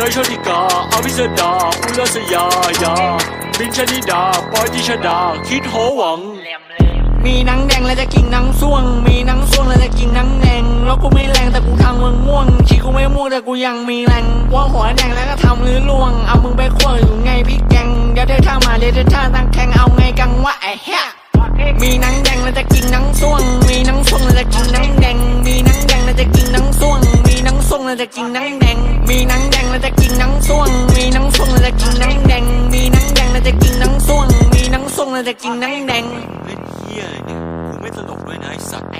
ยโชติกาอภิสดาอุลสยายาบินชนิดาปอยติชดาคิดโหวังมีหนังแดงแล้วจะกินหนังส่วงมีหนังส่วงแล้วจะกินหนังแดงแล้วกูไม่แรงแต่กูทำมึงม่วงชีกูไม่ม่วงแต่กูยังมีแรงว่าหัวแดงแล้วก็ทำหรือล่วงเอามึงไปคั่วอยู่ไงพี่แกงเดี๋ยวเธอท่ามาเดี๋ยวเธอท่าตั้งแข่งเอาไงกังวะไอ้เหี้ยมีหนังแดงแล้วจะกินหนังส่วงมีหนังส่วงแล้วจะกินหนังแดงมีหนังแดงแล้วจะกินหนังส่วงมีหนังส่วงแล้วจะกินหนังแดงมีหนังแดงแล้วจะกินหนังส่วงมีหนังส่วงแล้วจะกินหนังแดงมีหนังแดงแล้วจะกินหนังส่วงมีหนังส่วงแล้วจะกินหนังแดงเล่นเหี้ยอะไรเนี่ยกูไม่ตลกด้วยนะไอ้สัตว์